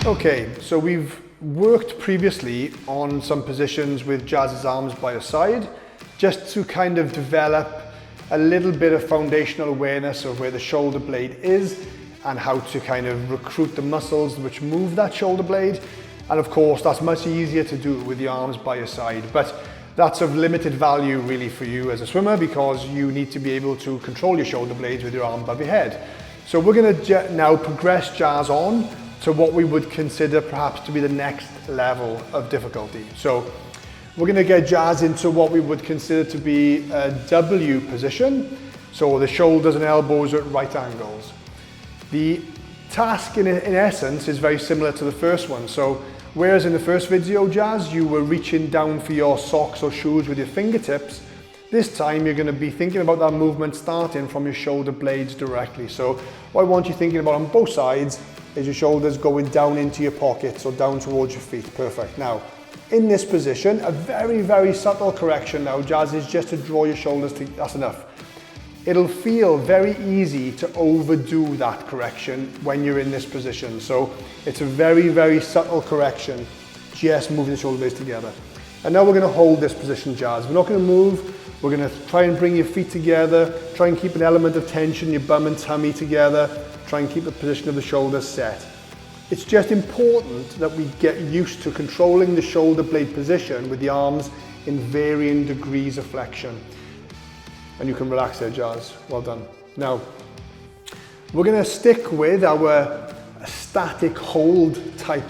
Okay, so we've worked previously on some positions with Jaz's arms by her side, just to kind of develop a little bit of foundational awareness of where the shoulder blade is and how to kind of recruit the muscles which move that shoulder blade. And of course, that's much easier to do with the arms by your side, but that's of limited value really for you as a swimmer, because you need to be able to control your shoulder blades with your arm above your head. So we're going to now progress Jaz on to what we would consider perhaps to be the next level of difficulty. So we're going to get Jaz into what we would consider to be a W position. So the shoulders and elbows are at right angles. The task in essence is very similar to the first one. So whereas in the first video, Jaz, you were reaching down for your socks or shoes with your fingertips, this time you're going to be thinking about that movement starting from your shoulder blades directly. So what I want you thinking about on both sides is your shoulders going down into your pockets or down towards your feet. Perfect. Now, in this position, a very, very subtle correction now, Jaz, is just to draw your shoulders to, that's enough. It'll feel very easy to overdo that correction when you're in this position. So it's a very, very subtle correction, just moving the shoulder blades together. And now we're going to hold this position, Jaz. We're not going to move. We're going to try and bring your feet together, try and keep an element of tension, your bum and tummy together, try and keep the position of the shoulders set. It's just important that we get used to controlling the shoulder blade position with the arms in varying degrees of flexion. And you can relax there, Jaz. Well done. Now, we're going to stick with our static hold type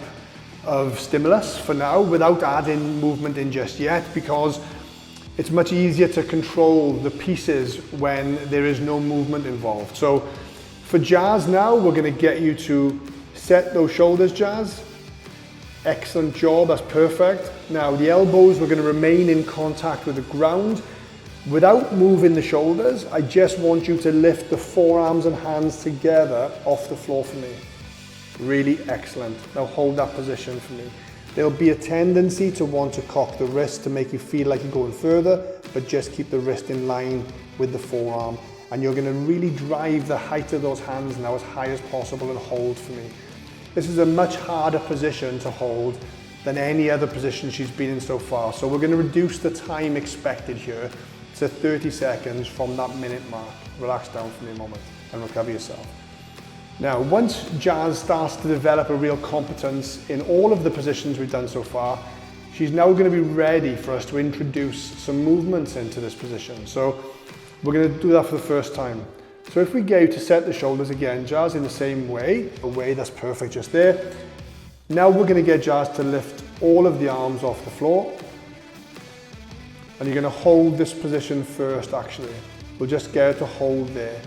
of stimulus for now, without adding movement in just yet, because it's much easier to control the pieces when there is no movement involved. So for Jaz now, we're going to get you to set those shoulders, Jaz. Excellent job, that's perfect. Now the elbows, we're going to remain in contact with the ground. Without moving the shoulders, I just want you to lift the forearms and hands together off the floor for me. Really excellent. Now hold that position for me. There'll be a tendency to want to cock the wrist to make you feel like you're going further, but just keep the wrist in line with the forearm. And you're going to really drive the height of those hands now as high as possible and hold for me. This is a much harder position to hold than any other position she's been in so far. So we're going to reduce the time expected here to 30 seconds from that minute mark. Relax down for me a moment and recover yourself. Now, once Jaz starts to develop a real competence in all of the positions we've done so far, she's now going to be ready for us to introduce some movements into this position. So we're going to do that for the first time. So if we get you to set the shoulders again, Jaz, in the same way, that's perfect just there. Now we're going to get Jaz to lift all of the arms off the floor. And you're going to hold this position first, actually. We'll just get her to hold there.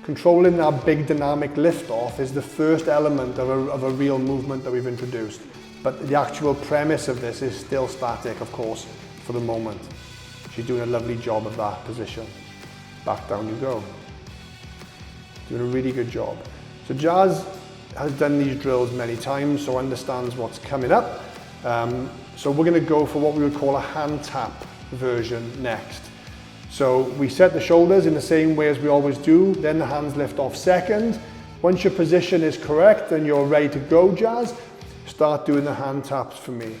Controlling that big dynamic lift off is the first element of a real movement that we've introduced. But the actual premise of this is still static, of course, for the moment. She's doing a lovely job of that position. Back down you go. Doing a really good job. So Jaz has done these drills many times, so understands what's coming up. So we're going to go for what we would call a hand tap version next. So we set the shoulders in the same way as we always do, then the hands lift off second. Once your position is correct and you're ready to go, Jaz, start doing the hand taps for me.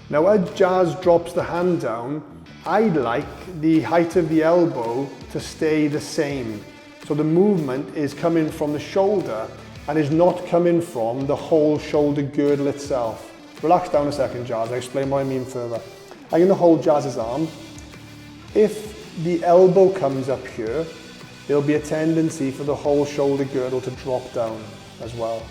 Now as Jaz drops the hand down, I'd like the height of the elbow to stay the same. So the movement is coming from the shoulder and is not coming from the whole shoulder girdle itself. Relax down a second, Jaz, I'll explain what I mean further. I'm going to hold Jaz's arm. If the elbow comes up here, there'll be a tendency for the whole shoulder girdle to drop down as well,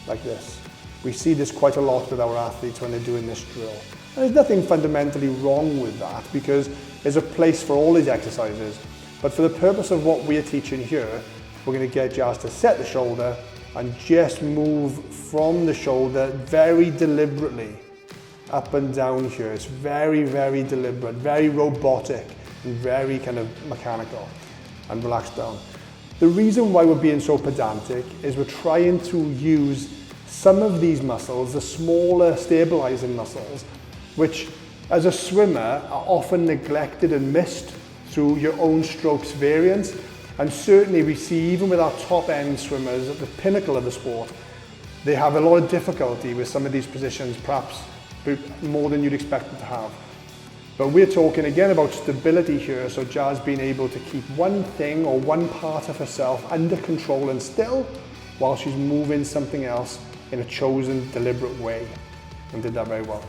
like this. We see this quite a lot with our athletes when they're doing this drill. And there's nothing fundamentally wrong with that, because there's a place for all these exercises. But for the purpose of what we're teaching here, we're going to get Jaz to set the shoulder and just move from the shoulder very deliberately up and down here. It's very, very deliberate, very robotic, and very kind of mechanical. And relax down. The reason why we're being so pedantic is we're trying to use some of these muscles, the smaller stabilizing muscles, which as a swimmer are often neglected and missed through your own strokes variance. And certainly we see, even with our top end swimmers at the pinnacle of the sport, they have a lot of difficulty with some of these positions, perhaps more than you'd expect them to have. But we're talking again about stability here, so Jazz being able to keep one thing or one part of herself under control and still, while she's moving something else in a chosen, deliberate way, and did that very well.